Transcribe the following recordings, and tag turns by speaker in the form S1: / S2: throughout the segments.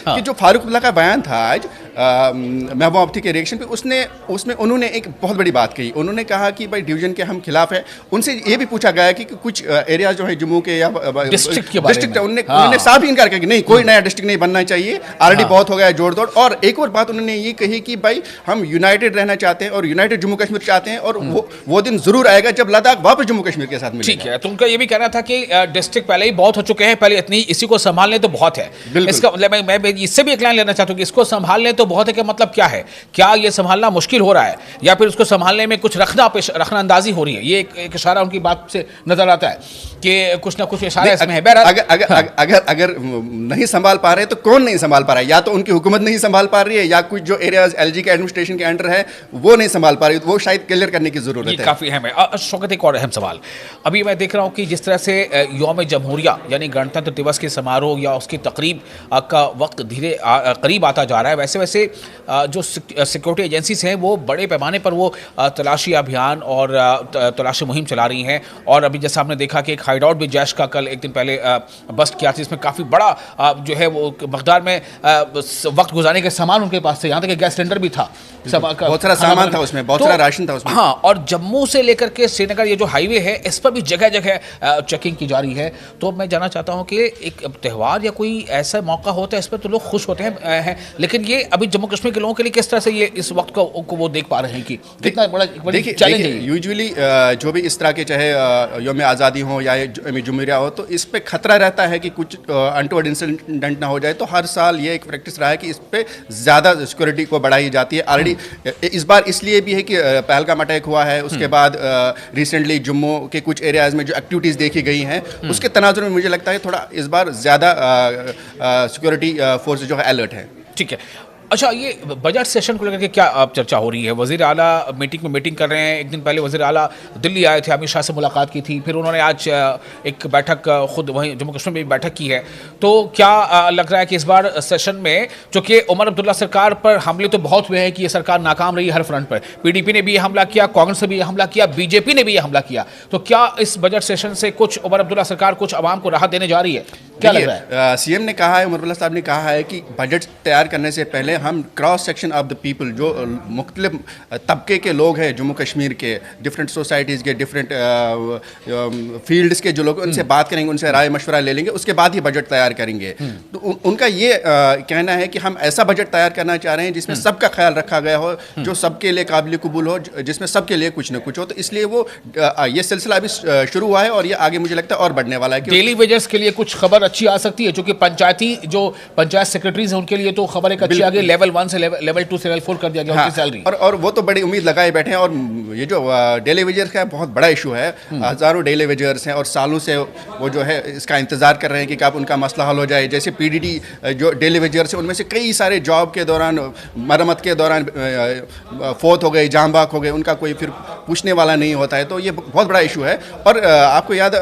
S1: हाँ।
S2: कि जो फारूक अब्दुल्ला का बयान था आज महबूबा मुफ्ती के रिएक्शन पे उसमें उन्होंने एक बहुत बड़ी बात कही। उन्होंने कहा कि भाई डिवीजन के हम खिलाफ हैं। उनसे ये भी पूछा गया कि कुछ एरियाज जो है जम्मू के या
S1: डिस्ट्रिक्ट के बारे में
S2: उन्होंने साफ ही इनकार किया कि नहीं, कोई नया डिस्ट्रिक्ट नहीं बनना चाहिए, ऑलरेडी बहुत हो गया जोड़ तोड़। और एक और बात उन्होंने ये कही कि भाई हम यूनाइटेड रहना चाहते हैं और यूनाइटेड जम्मू कश्मीर चाहते हैं, और वो दिन जरूर आएगा जब लद्दाख वापस जम्मू कश्मीर के साथ मिलेगा।
S1: ठीक है, तो उनका ये भी कहना था कि डिस्ट्रिक्ट पहले ही बहुत हो चुके हैं, पहले इतनी इसी को संभालने तो बहुत है। इसका मतलब मैं इससे भी एक लाइन लेना चाहता हूँ कि इसको संभालने तो बहुत है कि मतलब क्या है, क्या ये संभालना मुश्किल हो रहा है या फिर उसको संभालने में कुछ रखना अंदाजी हो रही है? ये एक इशारा उनकी बात से नजर आता है कि कुछ ना कुछ इशारा इसमें है।
S2: अगर नहीं संभाल पा रहे तो कौन नहीं संभाल पा रहा है? या तो उनकी हुकूमत नहीं संभाल पा रही है या कुछ जो एरियाज एलजी के एडमिनिस्ट्रेशन के अंडर है वो नहीं संभाल पा रही, वो शायद क्लियर करने की जरूरत है।
S1: काफी अहम है। शौकत, एक और अहम सवाल, अभी मैं देख रहा हूं कि जिस तरह से यौम जमहूरिया यानी गणतंत्र दिवस के समारोह या उसकी तकरीब का वक्त धीरे करीब आता जा रहा है, वैसे वैसे जो सिक्योरिटी एजेंसीज हैं वो बड़े पैमाने पर वो तलाशी अभियान और तलाशी मुहिम चला रही हैं। और अभी जैसा आपने देखा कि एक हाइडआउट भी जैश का कल एक दिन पहले बस्ट किया था, इसमें काफ़ी बड़ा जो है वो मकदार में वक्त गुजारने के सामान उनके पास थे, यहाँ तक कि गैस सिलेंडर भी था,
S2: बहुत सारा सामान था उसमें, बहुत सारा राशन था उसमें।
S1: हाँ, और जम्मू से लेकर के श्रीनगर ये जो हाईवे है इस पर भी जगह जगह चेकिंग की जा रही है। तो मैं जानना चाहता हूँ कि एक त्यौहार या कोई ऐसा मौका होता है इस पर तो लोग खुश होते हैं, लेकिन ये अभी जम्मू कश्मीर के लोगों के लिए किस तरह से ये इस वक्त को वो देख पा रहे हैं कि कितना बड़ा चैलेंज है?
S2: यूजुअली जो भी इस तरह के चाहे यौम आज़ादी हो या जुमहूरिया हो तो इस पे खतरा रहता है कि कुछ अनटोवर्ड इंसिडेंट ना हो जाए। तो हर साल ये एक प्रैक्टिस रहा है कि इस पे ज़्यादा सिक्योरिटी को बढ़ाई जाती है। ऑलरेडी इस बार इसलिए भी है कि पहलगाम अटैक हुआ है, उसके बाद रिसेंटली जम्मू के कुछ एरियाज में जो एक्टिविटीज़ देखी गई हैं उसके तनाजुर में मुझे लगता है थोड़ा इस बार ज़्यादा सिक्योरिटी फोर्स जो है अलर्ट है।
S1: ठीक है। अच्छा, ये बजट सेशन को लेकर के क्या अब चर्चा हो रही है? वज़ीर आला मीटिंग कर रहे हैं। एक दिन पहले वज़ीर आला दिल्ली आए थे, अमित शाह से मुलाकात की थी, फिर उन्होंने आज एक बैठक खुद वहीं जम्मू कश्मीर में भी बैठक की है। तो क्या लग रहा है कि इस बार सेशन में, चूँकि उमर अब्दुल्ला सरकार पर हमले तो बहुत हुए हैं कि ये सरकार नाकाम रही हर फ्रंट पर, PDP ने भी ये हमला किया, कांग्रेस ने भी ये हमला किया, BJP ने भी ये हमला किया, तो क्या इस बजट सेशन से कुछ उमर अब्दुल्ला सरकार कुछ आवाम को राहत देने जा रही है? क्या लग रहा है?
S2: सीएम ने कहा है, उमर अब्दुल्ला साहब ने कहा है कि बजट तैयार करने से पहले हम cross section of the people, जो मुख्तलिफ तबके के लोग हैं जम्मू कश्मीर के, डिफरेंट सोसाइटीज़ के, डिफरेंट फील्ड्स के जो लोग, उनसे बात करेंगे, उनसे राय मशवरा ले लेंगे, उसके बाद ही बजट तैयार करेंगे। तो उनका ये कहना है कि हम ऐसा बजट तैयार करना चाह रहे हैं जिसमें सबका ख्याल रखा गया हो, जो सबके लिए काबिल कबूल हो, जिसमें सबके लिए कुछ ना कुछ हो। तो इसलिए वो ये सिलसिला अभी शुरू हुआ है और ये आगे मुझे लगता है और बढ़ने वाला है।
S1: डेली वेजेस के लिए कुछ खबर अच्छी आ सकती है, क्योंकि पंचायत सेक्रेटरीज हैं उनके लिए तो खबर एक अच्छी आ गई, लेवल 1 से लेवल 2 से लेवल 4 कर दिया गया उनकी सैलरी।
S2: और वो तो बड़ी उम्मीद लगाए बैठे हैं। और ये जो डेली वेजर्स का बहुत बड़ा इशू है, हज़ारों डेली वेजर्स हैं और सालों से वो जो है इसका इंतजार कर रहे हैं कि कब उनका मसला हल हो जाए। जैसे PDD जो डेली वेजर्स हैं उनमें से कई सारे जॉब के दौरान, मरम्मत के दौरान फौत हो गए, जाम बाक हो गए, उनका कोई फिर पूछने वाला नहीं होता है। तो ये बहुत बड़ा इशू है। और आपको याद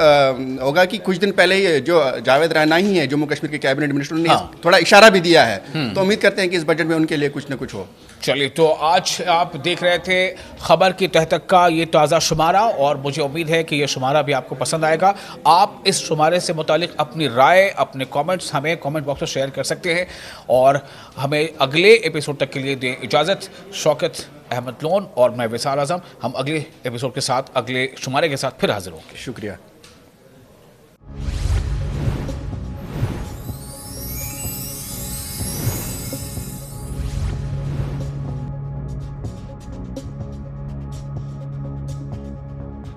S2: होगा कि कुछ दिन पहले ही जो जावेद राना ही है जम्मू कश्मीर के कैबिनेट मिनिस्टर ने थोड़ा इशारा भी दिया है। तो उम्मीद करते हैं कि इस बजट में उनके लिए कुछ ना कुछ हो।
S1: चलिए, तो आज आप देख रहे थे खबर की तह तक का ये ताज़ा शुमारा, और मुझे उम्मीद है कि ये शुमारा भी आपको पसंद आएगा। आप इस शुमारे से मुतालिक अपनी राय, अपने कमेंट्स हमें कमेंट बॉक्स में शेयर कर सकते हैं, और हमें अगले एपिसोड तक के लिए दें इजाज़त। शौकत अहमद लोन और मैं विसाल आज़म, हम अगले एपिसोड के साथ, अगले शुमारे के साथ फिर हाजिर होंगे।
S2: शुक्रिया।